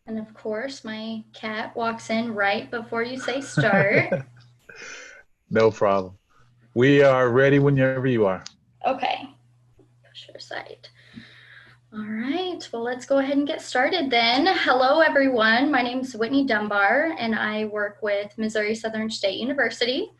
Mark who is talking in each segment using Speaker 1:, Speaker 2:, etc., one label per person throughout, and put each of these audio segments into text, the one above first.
Speaker 1: And of course, my cat walks in right before you say start.
Speaker 2: No problem. We are ready whenever you are.
Speaker 1: Okay, push her aside. All right, well, let's go ahead and get started then. Hello, everyone. My name is Whitney Dunbar, and I work with Missouri Southern State University.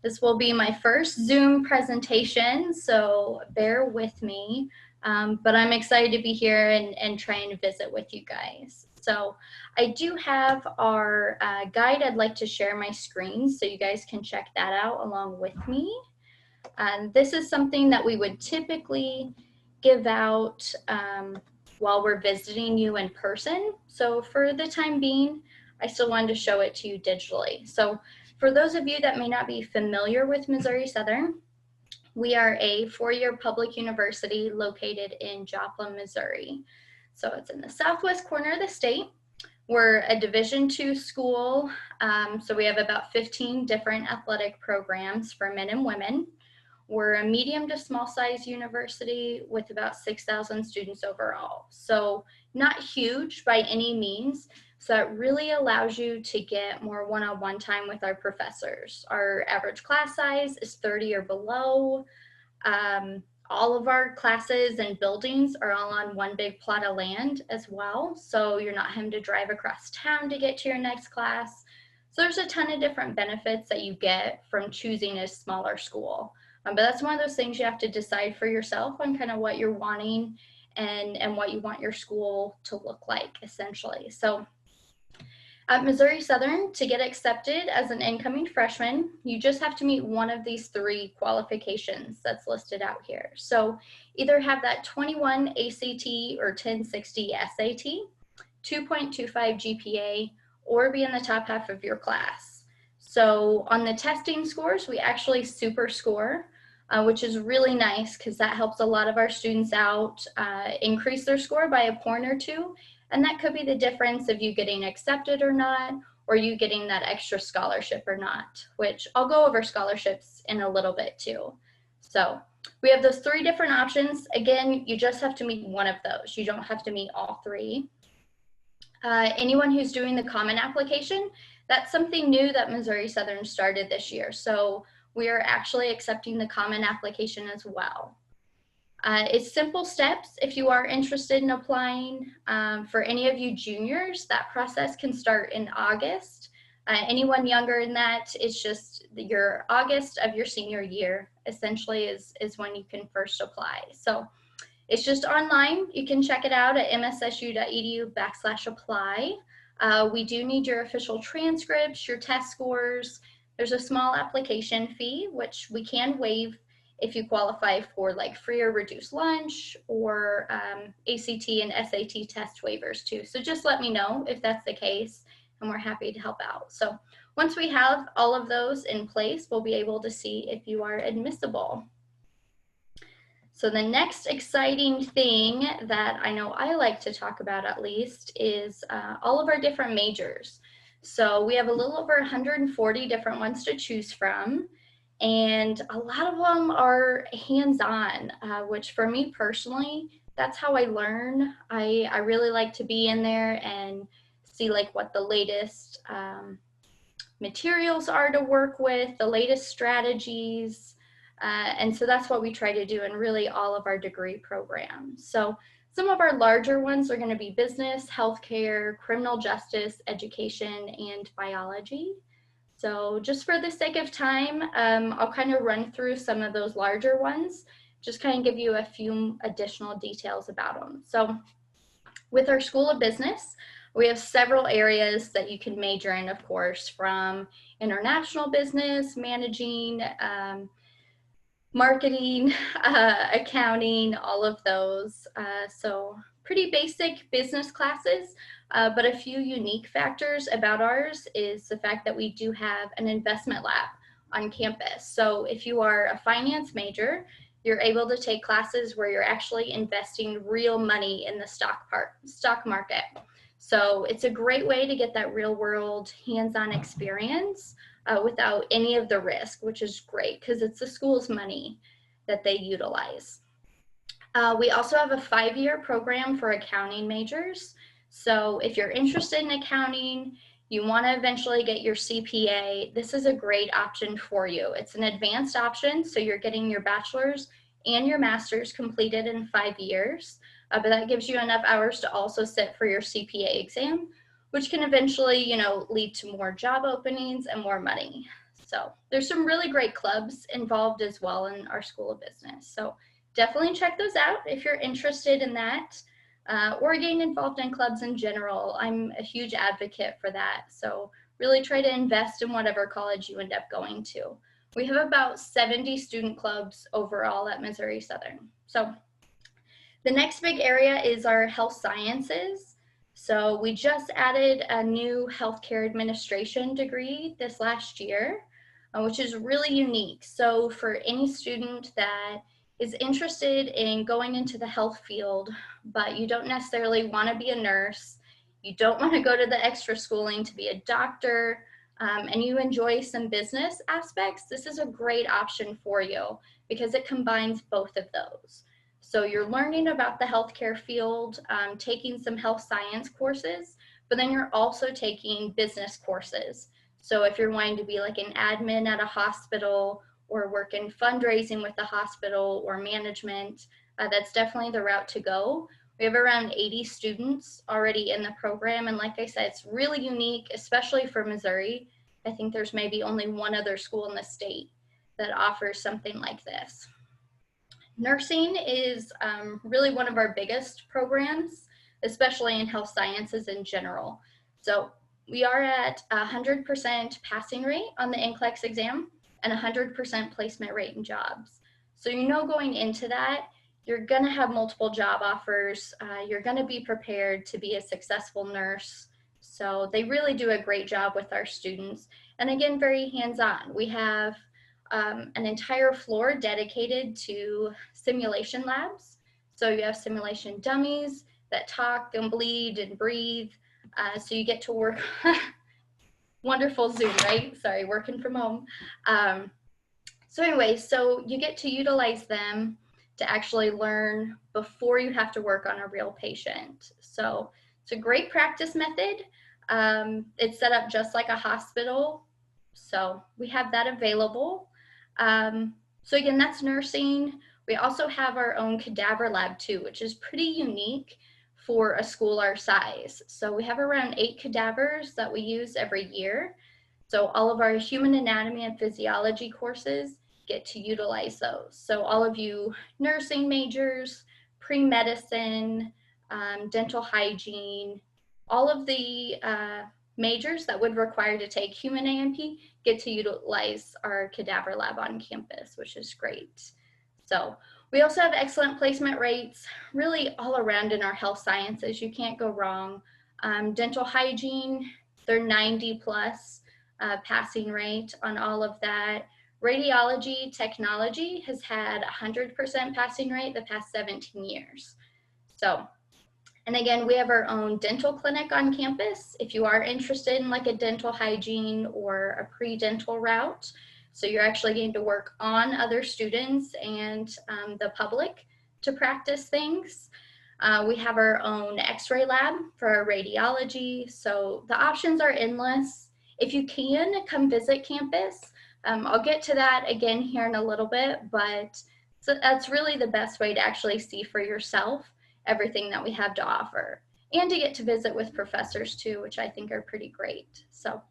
Speaker 1: This will be my first Zoom presentation, so bear with me. But I'm excited to be here and try and visit with you guys. So I do have our guide. I'd like to share my screen so you guys can check that out along with me. This is something that we would typically give out while we're visiting you in person. So for the time being, I still wanted to show it to you digitally. So for those of you that may not be familiar with Missouri Southern, we are a four-year public university located in Joplin, Missouri. So it's in the southwest corner of the state. We're a Division II school, so we have about 15 different athletic programs for men and women. We're a medium to small size university with about 6,000 students overall. So not huge by any means. So that really allows you to get more one-on-one time with our professors. Our average class size is 30 or below. All of our classes and buildings are all on one big plot of land as well. So you're not having to drive across town to get to your next class. So there's a ton of different benefits that you get from choosing a smaller school. But that's one of those things you have to decide for yourself on kind of what you're wanting and what you want your school to look like, essentially. So at Missouri Southern, to get accepted as an incoming freshman, you just have to meet one of these three qualifications that's listed out here. So either have that 21 ACT or 1060 SAT, 2.25 GPA, or be in the top half of your class. So on the testing scores, we actually super score, which is really nice because that helps a lot of our students out, increase their score by a point or two. And that could be the difference of you getting accepted or not, or you getting that extra scholarship or not, which I'll go over scholarships in a little bit too. So we have those three different options. Again, you just have to meet one of those. You don't have to meet all three. Anyone who's doing the common application, that's something new that Missouri Southern started this year. So we are actually accepting the common application as well. It's simple steps. If you are interested in applying, for any of you juniors, that process can start in August. Anyone younger than that, it's just your August of your senior year, essentially, is when you can first apply. So it's just online. You can check it out at mssu.edu/apply. We do need your official transcripts, your test scores. There's a small application fee, which we can waive if you qualify for like free or reduced lunch or ACT and SAT test waivers too. So just let me know if that's the case, and we're happy to help out. So once we have all of those in place, we'll be able to see if you are admissible. So the next exciting thing that I know I like to talk about at least is all of our different majors. So we have a little over 140 different ones to choose from. And a lot of them are hands-on, which for me personally, that's how I learn. I really like to be in there and see like what the latest materials are to work with, the latest strategies. And so that's what we try to do in really all of our degree programs. So some of our larger ones are going to be business, healthcare, criminal justice, education, and biology. So just for the sake of time, I'll kind of run through some of those larger ones, just kind of give you a few additional details about them. So with our School of Business, we have several areas that you can major in, of course, from international business, managing, marketing, accounting, all of those. So pretty basic business classes, but a few unique factors about ours is the fact that we do have an investment lab on campus. So if you are a finance major, you're able to take classes where you're actually investing real money in the stock market. So it's a great way to get that real world hands-on experience without any of the risk, which is great because it's the school's money that they utilize. We also have a 5-year program for accounting majors. So if you're interested in accounting, you want to eventually get your CPA, this is a great option for you. It's an advanced option, so you're getting your bachelor's and your master's completed in 5 years, but that gives you enough hours to also sit for your CPA exam, which can eventually, lead to more job openings and more money. So there's some really great clubs involved as well in our School of Business. So definitely check those out if you're interested in that. Or getting involved in clubs in general. I'm a huge advocate for that. So really try to invest in whatever college you end up going to. We have about 70 student clubs overall at Missouri Southern. So the next big area is our health sciences. So we just added a new healthcare administration degree this last year, which is really unique. So for any student that is interested in going into the health field, but you don't necessarily want to be a nurse, you don't want to go to the extra schooling to be a doctor, and you enjoy some business aspects, this is a great option for you because it combines both of those. So you're learning about the healthcare field, taking some health science courses, but then you're also taking business courses. So if you're wanting to be like an admin at a hospital or work in fundraising with the hospital or management, that's definitely the route to go. We have around 80 students already in the program. And like I said, it's really unique, especially for Missouri. I think there's maybe only one other school in the state that offers something like this. Nursing is really one of our biggest programs, especially in health sciences in general. So we are at 100% passing rate on the NCLEX exam and 100% placement rate in jobs. So going into that, you're going to have multiple job offers. You're going to be prepared to be a successful nurse. So they really do a great job with our students. And again, very hands-on. We have an entire floor dedicated to simulation labs. So you have simulation dummies that talk and bleed and breathe. So you get to work, wonderful Zoom, right? Sorry, working from home. So anyway, so you get to utilize them to actually learn before you have to work on a real patient. So it's a great practice method. It's set up just like a hospital. So we have that available. So again, that's nursing. We also have our own cadaver lab too, which is pretty unique for a school our size. So we have around 8 cadavers that we use every year. So all of our human anatomy and physiology courses get to utilize those. So all of you nursing majors, pre-medicine, dental hygiene, all of the majors that would require to take human A&P get to utilize our cadaver lab on campus, which is great. So we also have excellent placement rates really all around in our health sciences. You can't go wrong. Dental hygiene, they're 90 plus passing rate on all of that. Radiology technology has had 100% passing rate the past 17 years. So, and again, we have our own dental clinic on campus if you are interested in like a dental hygiene or a pre-dental route. So you're actually getting to work on other students and the public to practice things. We have our own x-ray lab for our radiology. So the options are endless. If you can, come visit campus. I'll get to that again here in a little bit, but so that's really the best way to actually see for yourself everything that we have to offer and to get to visit with professors too, which I think are pretty great. So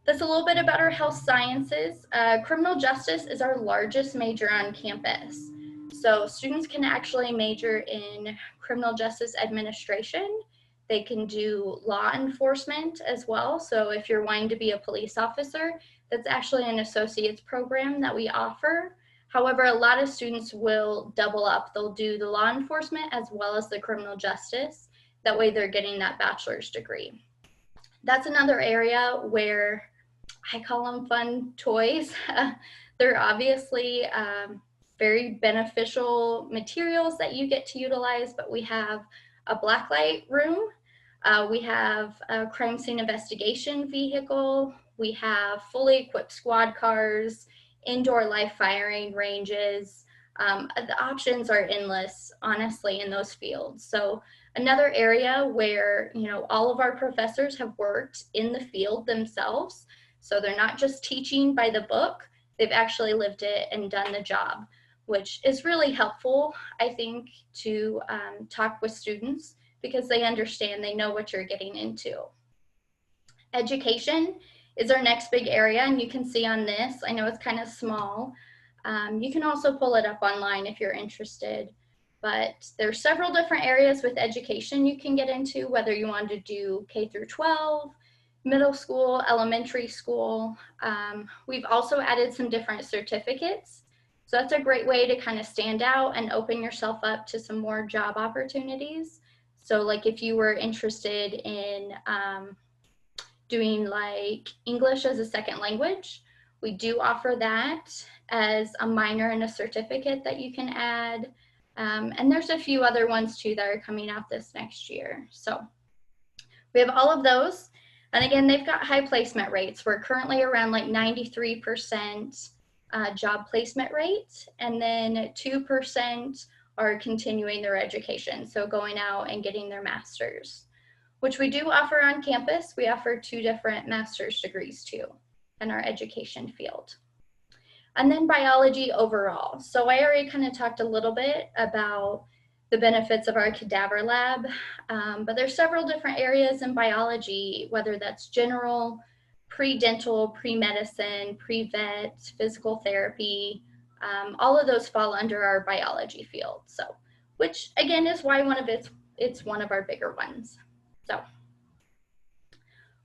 Speaker 1: that's a little bit about our health sciences. Criminal justice is our largest major on campus. So students can actually major in criminal justice administration. They can do law enforcement as well. So if you're wanting to be a police officer, that's actually an associate's program that we offer. However, a lot of students will double up. They'll do the law enforcement as well as the criminal justice. That way they're getting that bachelor's degree. That's another area where I call them fun toys. They're obviously very beneficial materials that you get to utilize, but we have a blacklight room. We have a crime scene investigation vehicle. We have fully equipped squad cars, indoor live firing ranges. The options are endless, honestly, in those fields. So Another area where, you know, all of our professors have worked in the field themselves. So they're not just teaching by the book, they've actually lived it and done the job, which is really helpful, I think, to talk with students because they understand, they know what you're getting into. Education is our next big area, and you can see on this, I know it's kind of small. You can also pull it up online if you're interested, but there's several different areas with education you can get into, whether you want to do K through 12, middle school, elementary school. We've also added some different certificates. So that's a great way to kind of stand out and open yourself up to some more job opportunities. So like if you were interested in doing like English as a second language, we do offer that as a minor and a certificate that you can add. And there's a few other ones too that are coming out this next year. So we have all of those. And again, they've got high placement rates. We're currently around like 93% job placement rate, and then 2% are continuing their education, so going out and getting their master's, which we do offer on campus. We offer 2 different master's degrees too in our education field. And then biology overall. So I already kind of talked a little bit about the benefits of our cadaver lab, but there's several different areas in biology, whether that's general, pre-dental, pre-medicine, pre-vet, physical therapy. All of those fall under our biology field. So, which again is why it's one of our bigger ones. So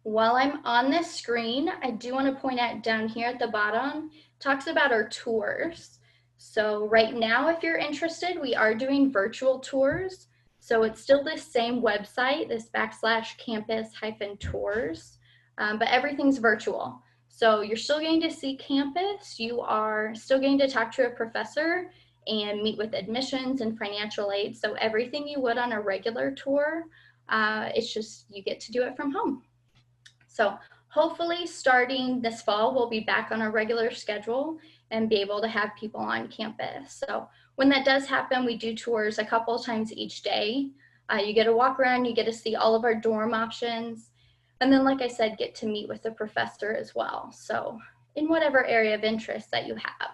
Speaker 1: while I'm on this screen, I do want to point out down here at the bottom, talks about our tours. So right now, if you're interested, we are doing virtual tours. So it's still the same website, this /campus-tours, but everything's virtual. So you're still going to see campus, you are still going to talk to a professor and meet with admissions and financial aid. So everything you would on a regular tour, it's just you get to do it from home. So hopefully starting this fall, we'll be back on a regular schedule and be able to have people on campus. So when that does happen, we do tours a couple of times each day. You get to walk around, you get to see all of our dorm options. And then, like I said, get to meet with the professor as well. So in whatever area of interest that you have.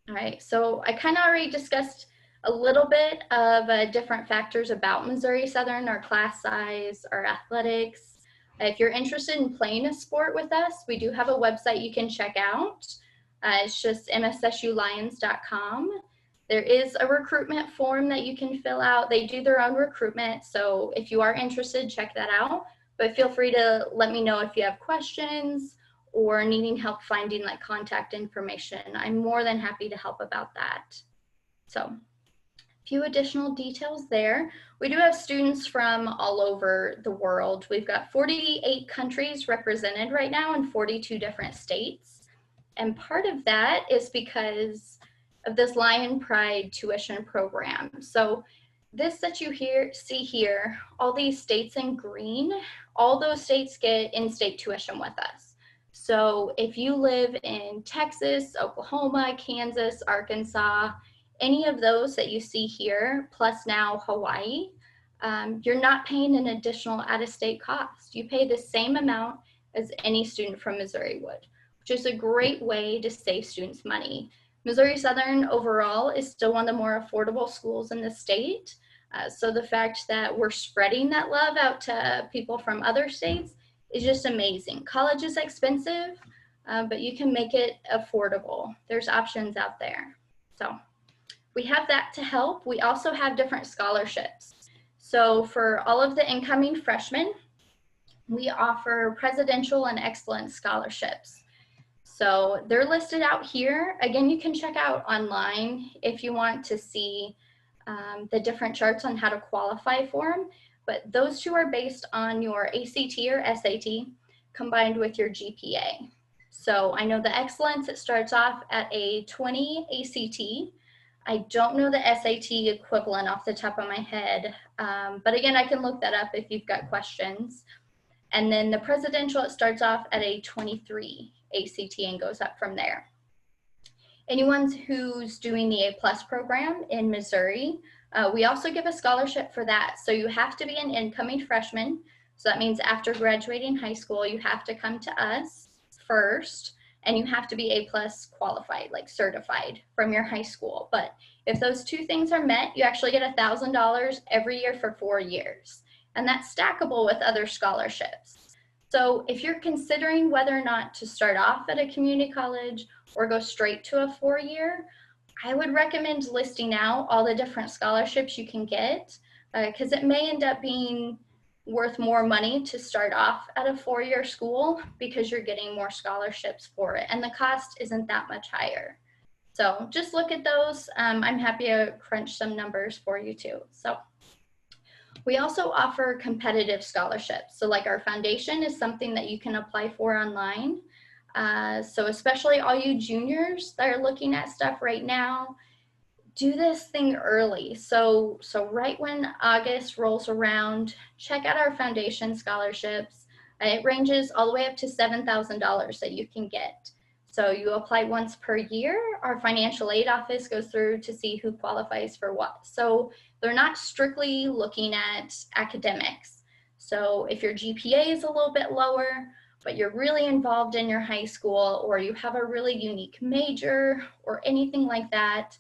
Speaker 1: All right, so I kind of already discussed a little bit of different factors about Missouri Southern, our class size, our athletics. If you're interested in playing a sport with us, we do have a website you can check out. It's just mssulions.com. There is a recruitment form that you can fill out. They do their own recruitment, so if you are interested, check that out. But feel free to let me know if you have questions or needing help finding like contact information. I'm more than happy to help about that. So a few additional details there. We do have students from all over the world. We've got 48 countries represented right now in 42 different states. And part of that is because of this Lion Pride tuition program. So this that you see here, all these states in green, all those states get in-state tuition with us. So if you live in Texas, Oklahoma, Kansas, Arkansas, any of those that you see here, plus now Hawaii, you're not paying an additional out-of-state cost. You pay the same amount as any student from Missouri would, which is a great way to save students money. Missouri Southern overall is still one of the more affordable schools in the state. So the fact that we're spreading that love out to people from other states is just amazing. College is expensive, but you can make it affordable. There's options out there. So we have that to help. We also have different scholarships. So for all of the incoming freshmen, we offer presidential and excellence scholarships. So they're listed out here. Again, you can check out online if you want to see the different charts on how to qualify for them. But those two are based on your ACT or SAT combined with your GPA. So I know the excellence, it starts off at a 20 ACT. I don't know the SAT equivalent off the top of my head, but again, I can look that up if you've got questions. And then the presidential, it starts off at a 23 ACT and goes up from there. Anyone who's doing the A+ program in Missouri, We also give a scholarship for that. So you have to be an incoming freshman. So that means after graduating high school, you have to come to us first, and you have to be A+ qualified, like certified from your high school. But if those two things are met, you actually get $1,000 every year for 4 years. And that's stackable with other scholarships. So if you're considering whether or not to start off at a community college or go straight to a 4-year, I would recommend listing out all the different scholarships you can get, because it may end up being worth more money to start off at a 4-year school because you're getting more scholarships for it, and the cost isn't that much higher. So just look at those. I'm happy to crunch some numbers for you too. So we also offer competitive scholarships. So like our foundation is something that you can apply for online. So especially all you juniors that are looking at stuff right now, do this thing early. So right when August rolls around, check out our foundation scholarships. It ranges all the way up to $7,000 that you can get. So you apply once per year. Our financial aid office goes through to see who qualifies for what. So they're not strictly looking at academics. So if your GPA is a little bit lower, but you're really involved in your high school, or you have a really unique major or anything like that,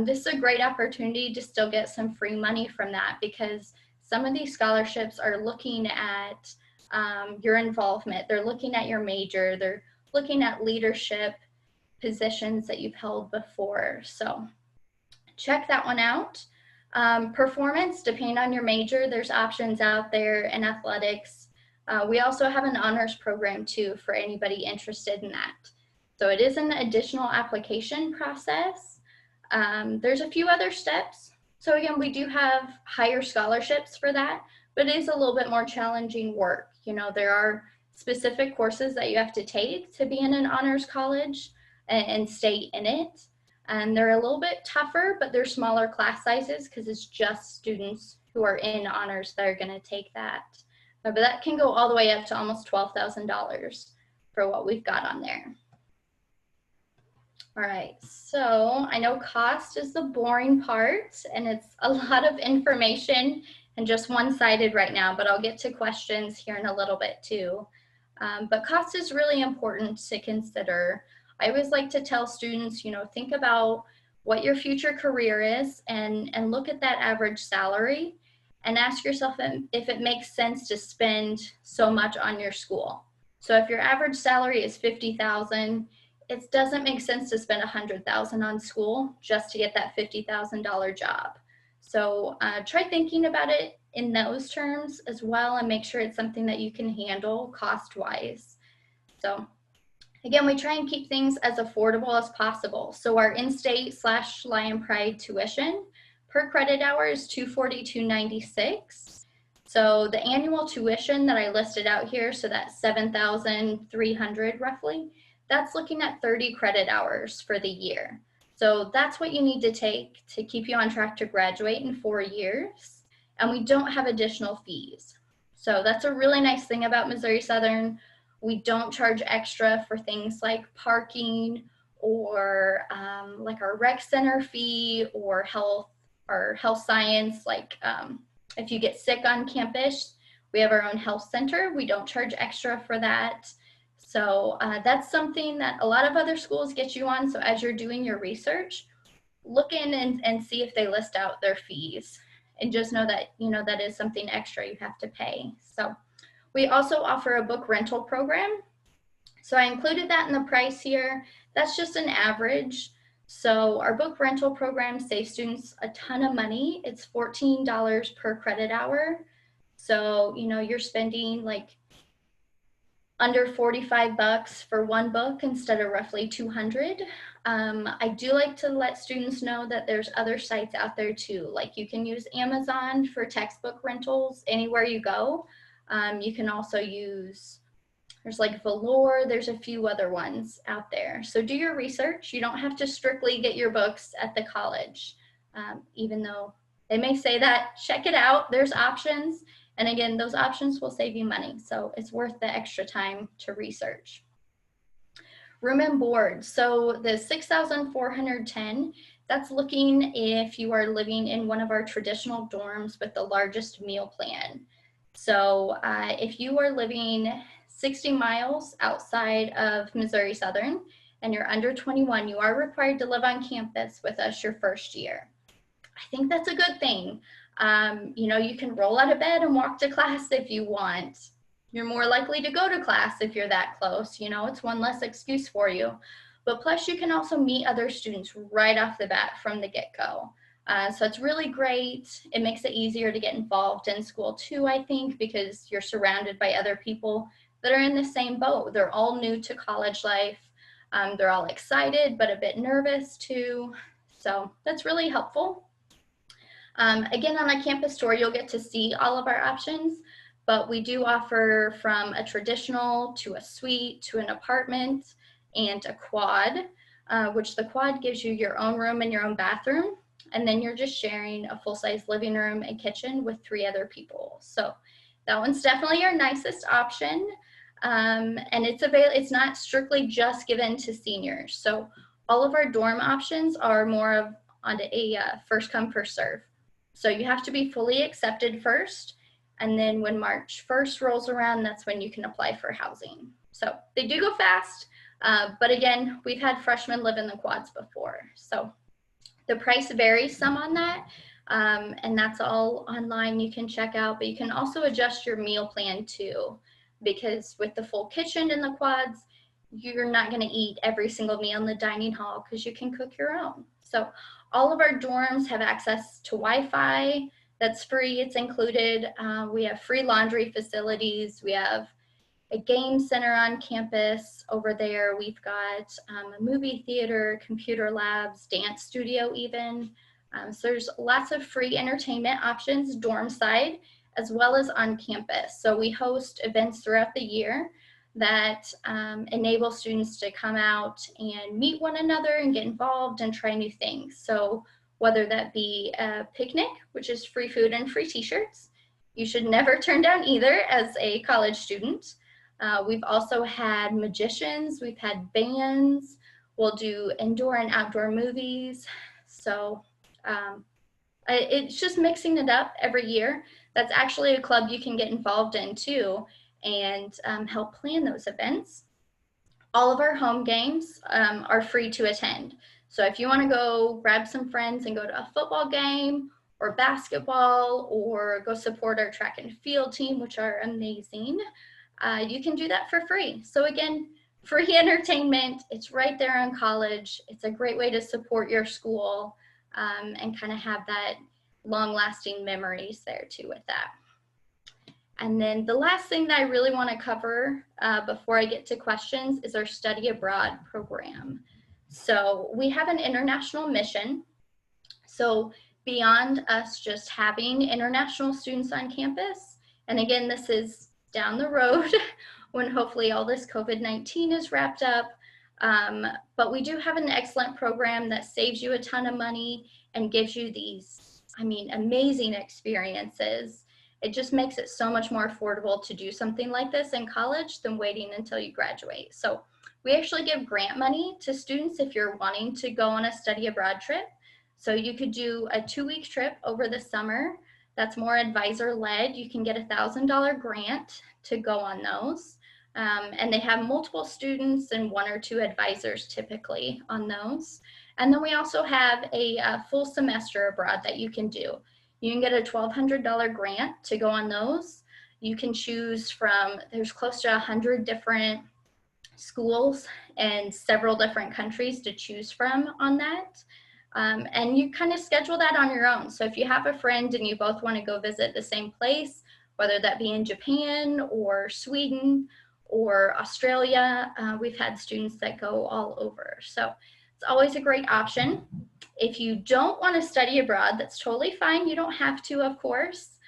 Speaker 1: this is a great opportunity to still get some free money from that, because some of these scholarships are looking at your involvement. They're looking at your major. They're looking at leadership positions that you've held before. So check that one out. Performance, depending on your major, there's options out there in athletics. We also have an honors program too for anybody interested in that. So it is an additional application process. There's a few other steps. So again, we do have higher scholarships for that, but it is a little bit more challenging work. You know, there are specific courses that you have to take to be in an honors college and stay in it. And they're a little bit tougher, but they're smaller class sizes because it's just students who are in honors that are going to take that. But that can go all the way up to almost $12,000 for what we've got on there. All right, so I know cost is the boring part, and it's a lot of information and just one-sided right now, but I'll get to questions here in a little bit too. But cost is really important to consider. I always like to tell students, you know, think about what your future career is and look at that average salary and ask yourself if it makes sense to spend so much on your school. So if your average salary is $50,000, it doesn't make sense to spend $100,000 on school just to get that $50,000 job. So try thinking about it in those terms as well, and make sure it's something that you can handle cost-wise. So again, we try and keep things as affordable as possible. So our in-state / Lion Pride tuition per credit hour is $242.96. So the annual tuition that I listed out here, so that's $7,300 roughly, that's looking at 30 credit hours for the year. So that's what you need to take to keep you on track to graduate in 4 years. And we don't have additional fees. So that's a really nice thing about Missouri Southern. We don't charge extra for things like parking or like our rec center fee or health science. Like if you get sick on campus, we have our own health center. We don't charge extra for that. So that's something that a lot of other schools get you on. So as you're doing your research, look in and see if they list out their fees, and just know that, you know, that is something extra you have to pay. So we also offer a book rental program. So I included that in the price here. That's just an average. So our book rental program saves students a ton of money. It's $14 per credit hour. So, you know, you're spending like under 45 bucks for one book instead of roughly 200. I do like to let students know that there's other sites out there too. Like you can use Amazon for textbook rentals anywhere you go. You can also use, there's like Velour, there's a few other ones out there. So do your research. You don't have to strictly get your books at the college, even though they may say that. Check it out, there's options. And again, those options will save you money. So it's worth the extra time to research. Room and board. So the $6,410, that's looking if you are living in one of our traditional dorms with the largest meal plan. So if you are living 60 miles outside of Missouri Southern and you're under 21, you are required to live on campus with us your first year. I think that's a good thing. You can roll out of bed and walk to class if you want. You're more likely to go to class if you're that close. It's one less excuse for you. But plus, you can also meet other students right off the bat from the get-go. So it's really great. It makes it easier to get involved in school too, I think, because you're surrounded by other people that are in the same boat. They're all new to college life. They're all excited, but a bit nervous too. So that's really helpful. Again, on a campus tour, you'll get to see all of our options, but we do offer from a traditional to a suite to an apartment and a quad, which the quad gives you your own room and your own bathroom, and then you're just sharing a full-size living room and kitchen with 3 other people. So that one's definitely our nicest option, and it's not strictly just given to seniors. So all of our dorm options are more of on a first come, first serve. So you have to be fully accepted first, and then when March 1st rolls around, that's when you can apply for housing. So they do go fast, but again, we've had freshmen live in the quads before. So the price varies some on that, and that's all online you can check out, but you can also adjust your meal plan too, because with the full kitchen in the quads, you're not going to eat every single meal in the dining hall because you can cook your own. So all of our dorms have access to Wi-Fi that's free. It's included. We have free laundry facilities. We have a game center on campus over there. We've got a movie theater, computer labs, dance studio even. So there's lots of free entertainment options dorm side as well as on campus. So we host events throughout the year that enable students to come out and meet one another and get involved and try new things. So whether that be a picnic, which is free food and free t-shirts, you should never turn down either as a college student. We've also had magicians, we've had bands, we'll do indoor and outdoor movies. So it's just mixing it up every year. That's actually a club you can get involved in too and help plan those events. All of our home games are free to attend. So if you want to go grab some friends and go to a football game or basketball or go support our track and field team, which are amazing, you can do that for free. So again, free entertainment, it's right there on college. It's a great way to support your school and kind of have that long-lasting memories there too with that. And then the last thing that I really want to cover before I get to questions is our study abroad program. So we have an international mission. So beyond us just having international students on campus, and again, this is down the road when hopefully all this COVID-19 is wrapped up, but we do have an excellent program that saves you a ton of money and gives you these, amazing experiences. It just makes it so much more affordable to do something like this in college than waiting until you graduate. So we actually give grant money to students if you're wanting to go on a study abroad trip. So you could do a 2-week trip over the summer. That's more advisor led. You can get a $1,000 grant to go on those. And they have multiple students and 1 or 2 advisors typically on those. And then we also have a full semester abroad that you can do. You can get a $1,200 grant to go on those. You can choose from, there's close to 100 different schools and several different countries to choose from on that. And you kind of schedule that on your own. So if you have a friend and you both want to go visit the same place, whether that be in Japan or Sweden or Australia, we've had students that go all over. So it's always a great option. If you don't want to study abroad, that's totally fine. You don't have to, of course,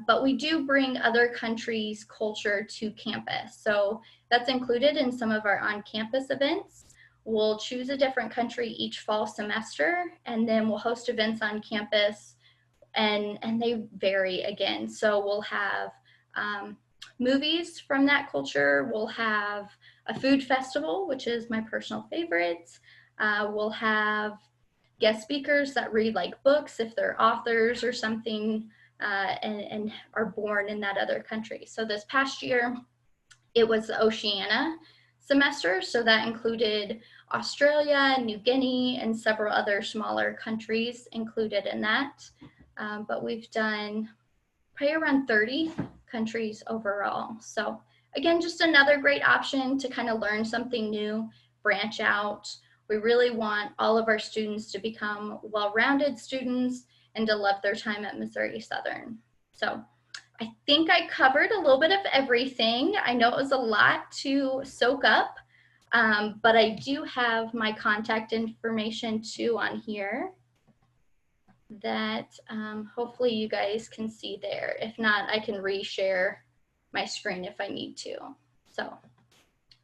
Speaker 1: but we do bring other countries' culture to campus. So that's included in some of our on-campus events. We'll choose a different country each fall semester, and then we'll host events on campus, and they vary again. So we'll have movies from that culture. We'll have a food festival, which is my personal favorite. We'll have guest speakers that read like books if they're authors or something, and are born in that other country. So this past year, it was the Oceania semester, so that included Australia, New Guinea, and several other smaller countries included in that. But we've done probably around 30 countries overall. So again, just another great option to kind of learn something new, branch out. We really want all of our students to become well-rounded students and to love their time at Missouri Southern. So I think I covered a little bit of everything. I know it was a lot to soak up, but I do have my contact information too on here that hopefully you guys can see there. If not, I can reshare my screen if I need to. So,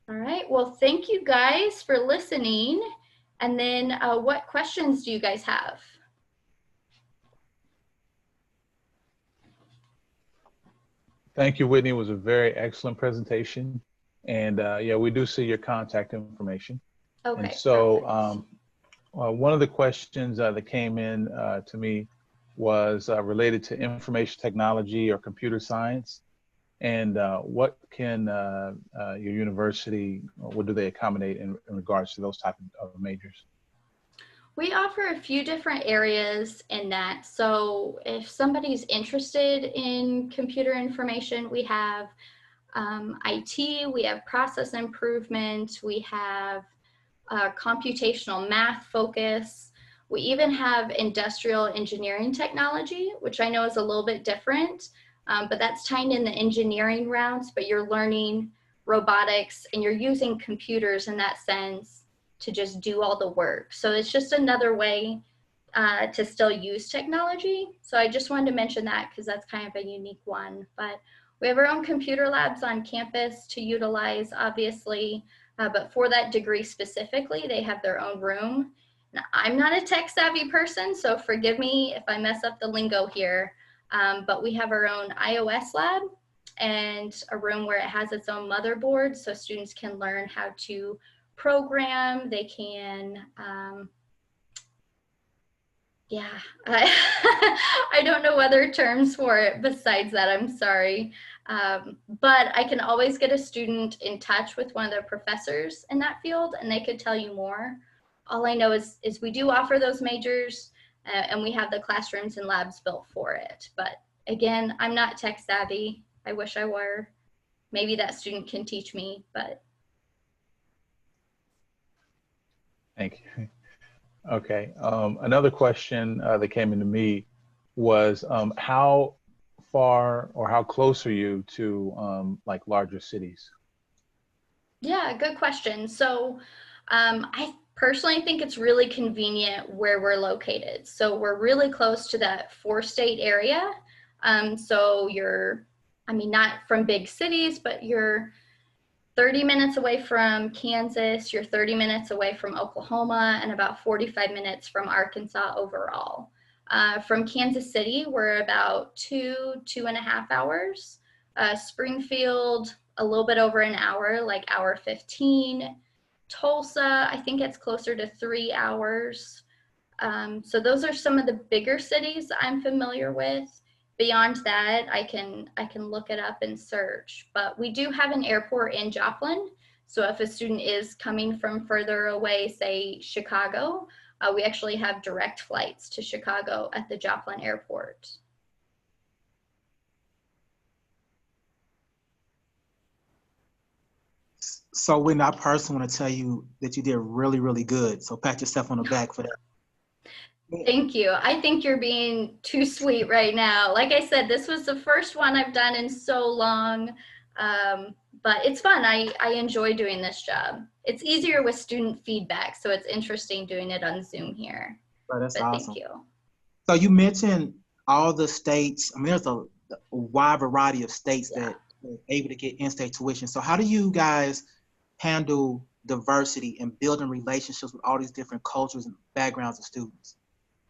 Speaker 1: all right, well, thank you guys for listening. And then what questions do you guys have?
Speaker 2: Thank you, Whitney. It was a very excellent presentation. And yeah, we do see your contact information.
Speaker 1: Okay,
Speaker 2: and so one of the questions that came in to me was related to information technology or computer science. And what can your university, what do they accommodate in regards to those type of majors?
Speaker 1: We offer a few different areas in that. So if somebody's interested in computer information, we have IT, we have process improvement, we have computational math focus. We even have industrial engineering technology, which I know is a little bit different, but that's tying in the engineering routes, but you're learning robotics and you're using computers in that sense to just do all the work. So it's just another way to still use technology. So I just wanted to mention that because that's kind of a unique one. But we have our own computer labs on campus to utilize, obviously, but for that degree specifically, they have their own room. Now, I'm not a tech savvy person, so forgive me if I mess up the lingo here, but we have our own iOS lab and a room where it has its own motherboard so students can learn how to program, they can, yeah, I don't know other terms for it besides that, I'm sorry. But I can always get a student in touch with one of the professors in that field and they could tell you more. All I know is we do offer those majors and we have the classrooms and labs built for it. But again, I'm not tech savvy. I wish I were. Maybe that student can teach me, but.
Speaker 2: Thank you. Okay. Another question that came into me was how far or how close are you to like larger cities?
Speaker 1: Yeah, good question. So I personally think it's really convenient where we're located. So we're really close to that 4-state area. So you're, I mean, not from big cities, but you're 30 minutes away from Kansas, you're 30 minutes away from Oklahoma, and about 45 minutes from Arkansas overall. From Kansas City, we're about 2.5 hours. Springfield, a little bit over an hour, like hour 15. Tulsa, I think it's closer to 3 hours. So those are some of the bigger cities I'm familiar with. Beyond that, I can look it up and search. But we do have an airport in Joplin. So if a student is coming from further away, say Chicago, we actually have direct flights to Chicago at the Joplin airport.
Speaker 3: So Whitney, I personally want to tell you that you did really, really good. So pat yourself on the back for that.
Speaker 1: Thank you. I think you're being too sweet right now. Like I said, this was the first one I've done in so long, but it's fun. I enjoy doing this job. It's easier with student feedback, so it's interesting doing it on Zoom here.
Speaker 3: So that's
Speaker 1: but
Speaker 3: awesome.
Speaker 1: Thank you.
Speaker 3: So you mentioned all the states. I mean, there's a wide variety of states that are able to get in-state tuition. So how do you guys handle diversity and building relationships with all these different cultures and backgrounds of students?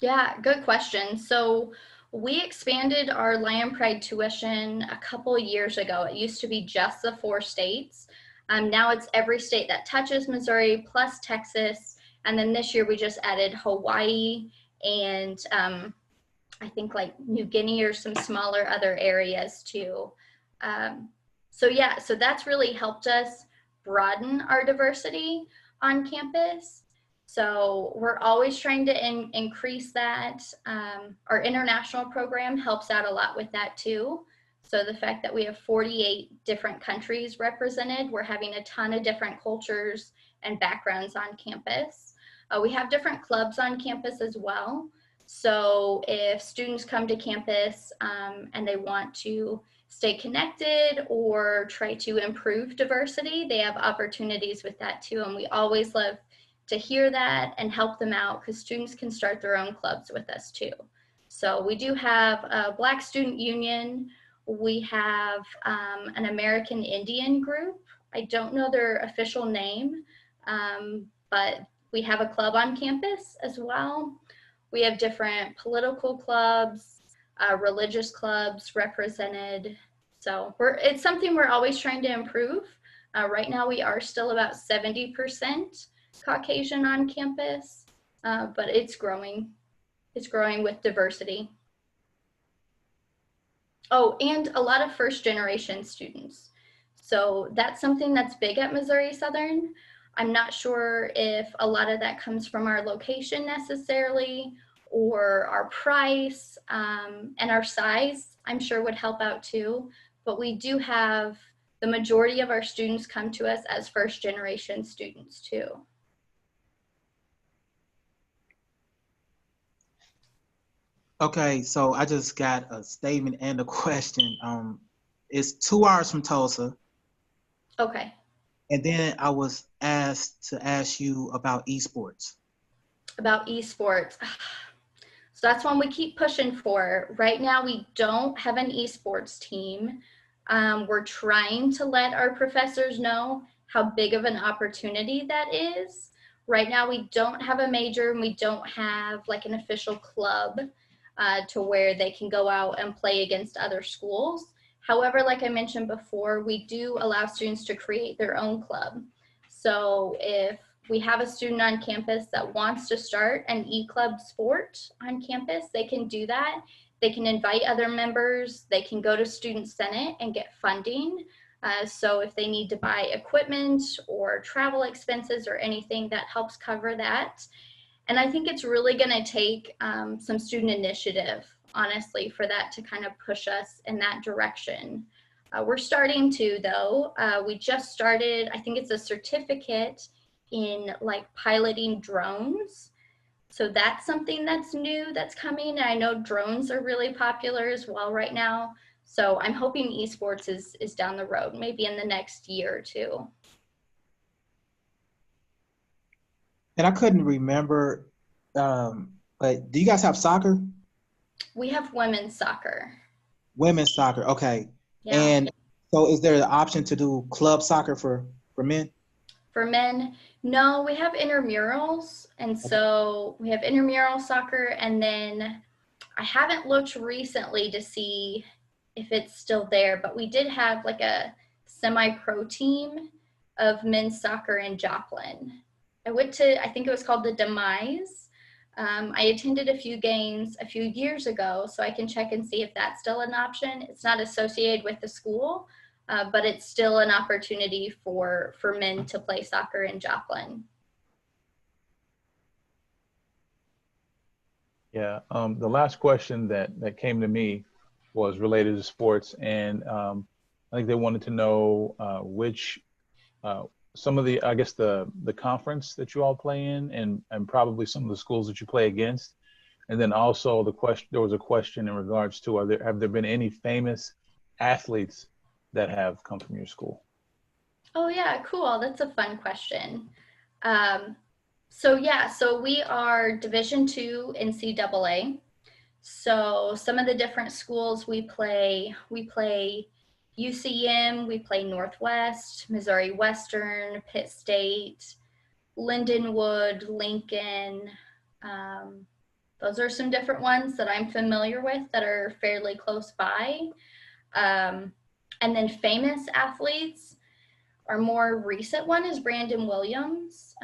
Speaker 1: Yeah, good question. So we expanded our Land Pride tuition a couple of years ago. It used to be just the 4 states. Now it's every state that touches Missouri plus Texas, And then this year we just added Hawaii and I think like New Guinea or some smaller other areas too. So yeah, so that's really helped us broaden our diversity on campus. So we're always trying to increase that. Our international program helps out a lot with that too. So the fact that we have 48 different countries represented, we're having a ton of different cultures and backgrounds on campus. We have different clubs on campus as well. So if students come to campus and they want to stay connected or try to improve diversity, they have opportunities with that too. And we always love to hear that and help them out because students can start their own clubs with us too. So we do have a Black Student Union. We have an American Indian group. I don't know their official name, but we have a club on campus as well. We have different political clubs, religious clubs represented. So it's something we're always trying to improve. Right now we are still about 70% Caucasian on campus, but it's growing. It's growing with diversity. Oh, and a lot of first generation students. So that's something that's big at Missouri Southern. I'm not sure if a lot of that comes from our location necessarily or our price and our size, I'm sure would help out too. But we do have the majority of our students come to us as first generation students too.
Speaker 3: Okay, so I just got a statement and a question. It's 2 hours from Tulsa.
Speaker 1: Okay.
Speaker 3: And then I was asked to ask you about esports.
Speaker 1: About esports. So that's one we keep pushing for. Right now, we don't have an esports team. We're trying to let our professors know how big of an opportunity that is. Right now, we don't have a major and we don't have like an official club to where they can go out and play against other schools. However, like I mentioned before, we do allow students to create their own club. So if we have a student on campus that wants to start an e-club sport on campus, they can do that. They can invite other members. They can go to Student Senate and get funding. So if they need to buy equipment or travel expenses or anything, that helps cover that. And I think it's really going to take some student initiative, honestly, for that to kind of push us in that direction. We're starting to, though. We just started, I think it's a certificate in like piloting drones. So that's something that's new that's coming. I know drones are really popular as well right now. So I'm hoping esports is down the road, maybe in the next year or two.
Speaker 3: And I couldn't remember, but do you guys have soccer?
Speaker 1: We have women's soccer.
Speaker 3: Women's soccer, okay.
Speaker 1: Yeah.
Speaker 3: And so is there an option to do club soccer for men?
Speaker 1: For men, no, we have intramurals. And so we have intramural soccer. And then I haven't looked recently to see if it's still there, but we did have like a semi-pro team of men's soccer in Joplin. I went to, I think it was called the Demise. I attended a few games a few years ago, so I can check and see if that's still an option. It's not associated with the school, but it's still an opportunity for men to play soccer in Joplin.
Speaker 2: Yeah, the last question that came to me was related to sports, and I think they wanted to know which some of the, I guess the conference that you all play in, and probably some of the schools that you play against, and then also there was a question in regards to have there been any famous athletes that have come from your school?
Speaker 1: Oh yeah, cool. That's a fun question. So we are Division II NCAA. So some of the different schools we play UCM, we play Northwest, Missouri Western, Pitt State, Lindenwood, Lincoln. Those are some different ones that I'm familiar with that are fairly close by. And then famous athletes, our more recent one is Brandon Williams.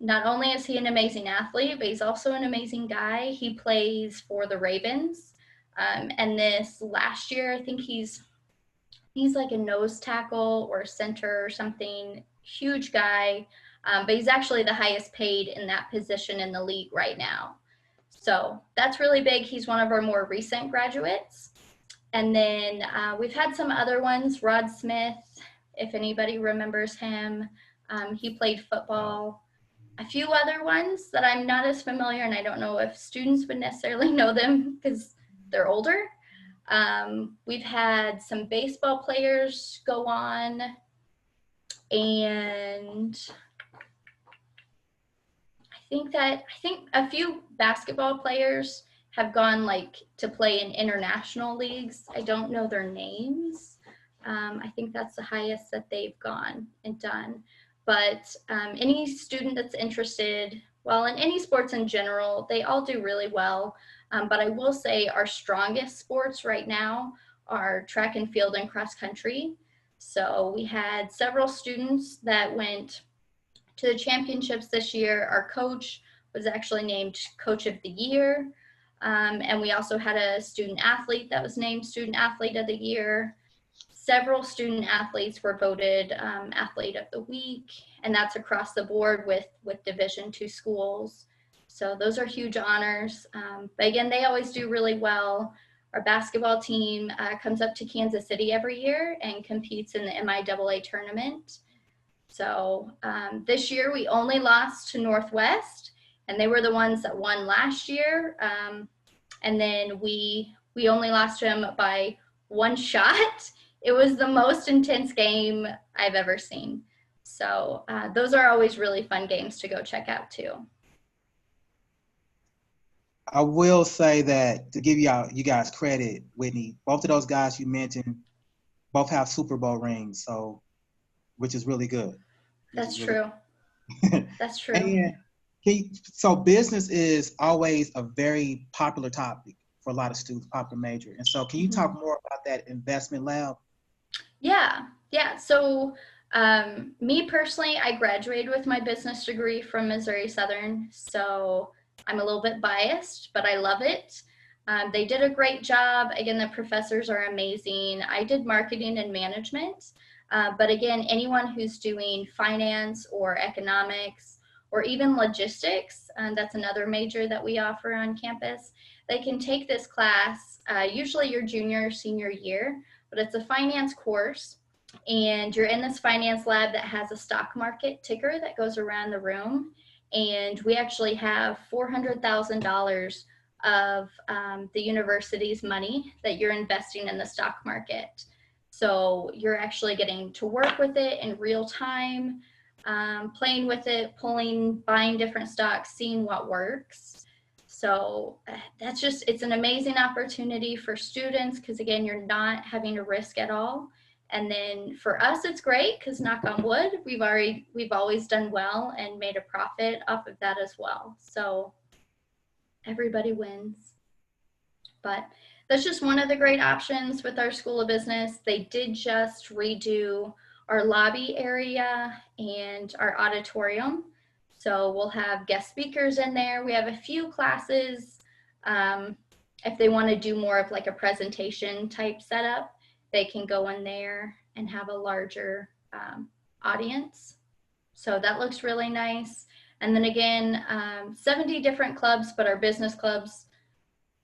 Speaker 1: not only is he an amazing athlete, but he's also an amazing guy. He plays for the Ravens. And this last year, I think he's like a nose tackle or center or something, huge guy. But he's actually the highest paid in that position in the league right now. So that's really big. He's one of our more recent graduates. And then we've had some other ones. Rod Smith, if anybody remembers him, he played football. A few other ones that I'm not as familiar, and I don't know if students would necessarily know them because they're older. We've had some baseball players go on, and I think a few basketball players have gone like to play in international leagues. I don't know their names. I think that's the highest that they've gone and done. But any student that's interested, well, in any sports in general, they all do really well. But I will say our strongest sports right now are track and field and cross country. So we had several students that went to the championships this year. Our coach was actually named Coach of the Year. And we also had a student athlete that was named Student Athlete of the Year. Several student athletes were voted Athlete of the Week, and that's across the board with Division II schools. So those are huge honors. But again, they always do really well. Our basketball team comes up to Kansas City every year and competes in the MIAA tournament. So this year we only lost to Northwest, and they were the ones that won last year. And then we only lost to them by one shot. It was the most intense game I've ever seen. So those are always really fun games to go check out too.
Speaker 3: I will say that to give you guys credit, Whitney, both of those guys you mentioned both have Super Bowl rings, so which is really good.
Speaker 1: That's true. That's true.
Speaker 3: And so business is always a very popular topic for a lot of students, popular major. And so can you talk more about that investment lab?
Speaker 1: Yeah. So me personally, I graduated with my business degree from Missouri Southern. So I'm a little bit biased, but I love it. They did a great job. Again, the professors are amazing. I did marketing and management. But again, anyone who's doing finance or economics or even logistics, that's another major that we offer on campus, they can take this class, usually your junior or senior year, but it's a finance course. And you're in this finance lab that has a stock market ticker that goes around the room. And we actually have $400,000 of the university's money that you're investing in the stock market. So you're actually getting to work with it in real time, playing with it, buying different stocks, seeing what works. So it's an amazing opportunity for students because again, you're not having to risk at all. And then for us, it's great because knock on wood, we've always done well and made a profit off of that as well. So everybody wins. But that's just one of the great options with our School of Business. They did just redo our lobby area and our auditorium. So we'll have guest speakers in there. We have a few classes. If they want to do more of like a presentation type setup, they can go in there and have a larger audience. So that looks really nice. And then again, 70 different clubs, but our business clubs,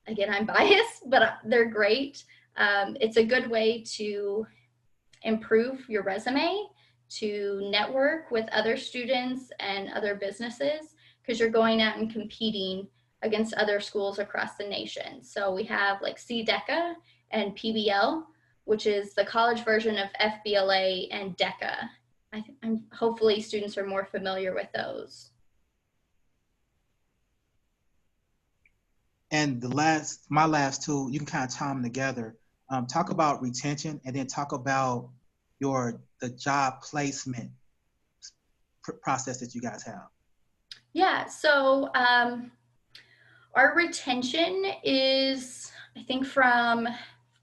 Speaker 1: again, I'm biased, but they're great. It's a good way to improve your resume, to network with other students and other businesses, because you're going out and competing against other schools across the nation. So we have like CDECA and PBL, which is the college version of FBLA and DECA. Hopefully students are more familiar with those.
Speaker 3: And my last two, you can kind of tie them together. Talk about retention and then talk about the job placement process that you guys have.
Speaker 1: Yeah, so our retention is, I think from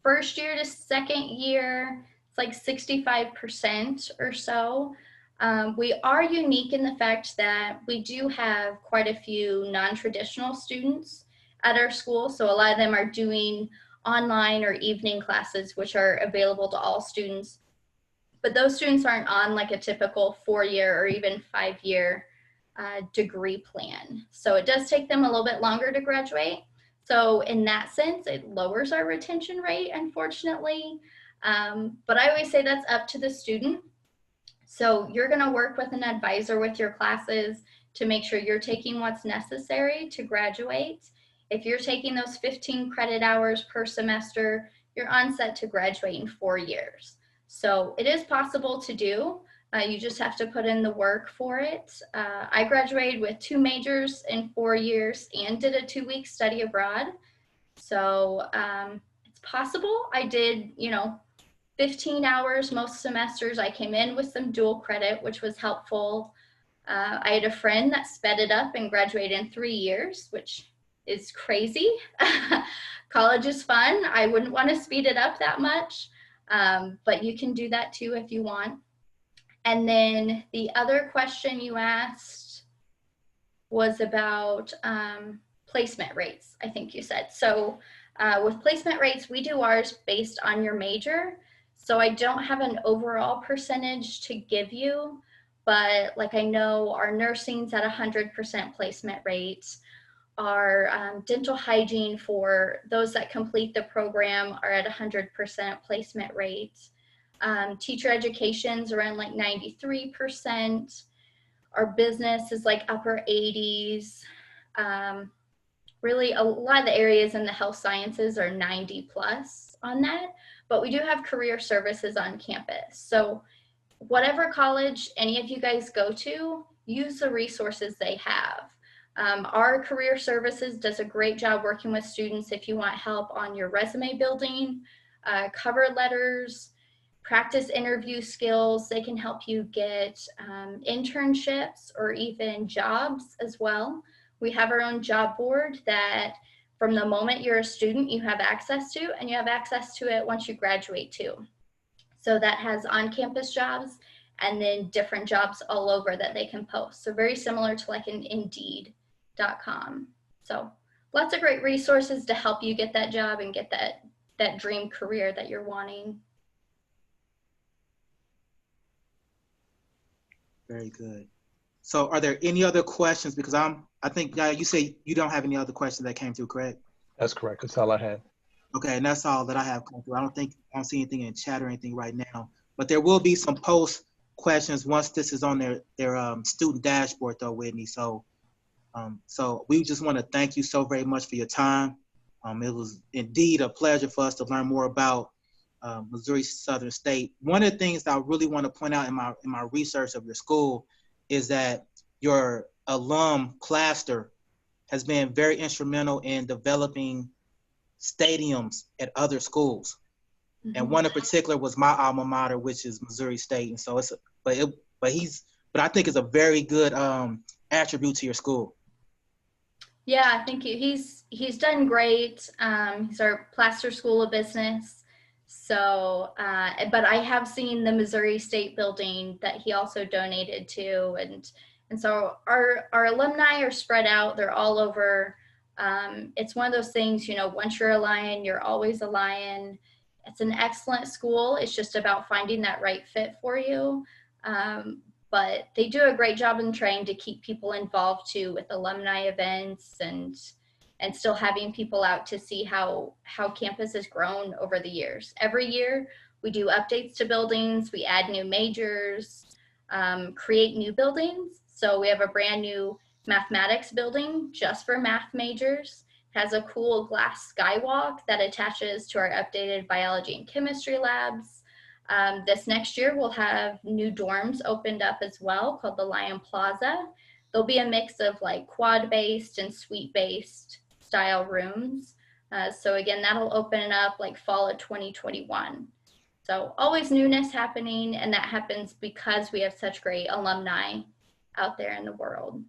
Speaker 1: first year to second year, it's like 65% or so. We are unique in the fact that we do have quite a few non-traditional students at our school. So a lot of them are doing online or evening classes, which are available to all students. But those students aren't on like a typical 4-year or even 5-year degree plan. So it does take them a little bit longer to graduate. So in that sense, it lowers our retention rate, unfortunately. But I always say that's up to the student. So you're going to work with an advisor with your classes to make sure you're taking what's necessary to graduate. If you're taking those 15 credit hours per semester, you're on set to graduate in 4 years. So it is possible to do. You just have to put in the work for it. I graduated with 2 majors in 4 years and did a 2-week study abroad. So it's possible. I did, 15 hours most semesters. I came in with some dual credit, which was helpful. I had a friend that sped it up and graduated in 3 years, which is crazy. College is fun. I wouldn't want to speed it up that much, but you can do that too if you want. And then the other question you asked was about placement rates, I think you said. So with placement rates, we do ours based on your major. So I don't have an overall percentage to give you, but like I know our nursing's at 100% placement rates. Our dental hygiene for those that complete the program are at 100% placement rates. Teacher education's around like 93%. Our business is like upper 80s. Really, a lot of the areas in the health sciences are 90 plus on that, but we do have career services on campus. So whatever college any of you guys go to, use the resources they have. Our career services does a great job working with students if you want help on your resume building, cover letters, practice interview skills. They can help you get internships or even jobs as well. We have our own job board that from the moment you're a student, you have access to, and you have access to it once you graduate too. So that has on-campus jobs and then different jobs all over that they can post. So very similar to like an Indeed.com. So lots of great resources to help you get that job and get that dream career that you're wanting.
Speaker 3: Very good. So are there any other questions? Because I think you say you don't have any other questions that came through, correct?
Speaker 2: That's correct. That's all I had.
Speaker 3: Okay, and that's all that I have come through. I don't see anything in chat or anything right now. But there will be some post questions once this is on their student dashboard though, Whitney. So we just want to thank you so very much for your time. It was indeed a pleasure for us to learn more about Missouri Southern State. One of the things that I really want to point out in my research of your school is that your alum cluster has been very instrumental in developing stadiums at other schools. Mm-hmm. And one in particular was my alma mater, which is Missouri State. And so but I think it's a very good attribute to your school.
Speaker 1: Yeah, thank you. He's done great. He's our Plaster School of Business. So, but I have seen the Missouri State building that he also donated to, and so our alumni are spread out. They're all over. It's one of those things, once you're a lion, you're always a lion. It's an excellent school. It's just about finding that right fit for you. But they do a great job in trying to keep people involved too with alumni events and still having people out to see how campus has grown over the years. Every year we do updates to buildings, we add new majors, create new buildings. So we have a brand new mathematics building just for math majors. It has a cool glass skywalk that attaches to our updated biology and chemistry labs. This next year, we'll have new dorms opened up as well called the Lion Plaza. There'll be a mix of like quad-based and suite-based style rooms. So again, that'll open up like fall of 2021. So always newness happening, and that happens because we have such great alumni out there in the world.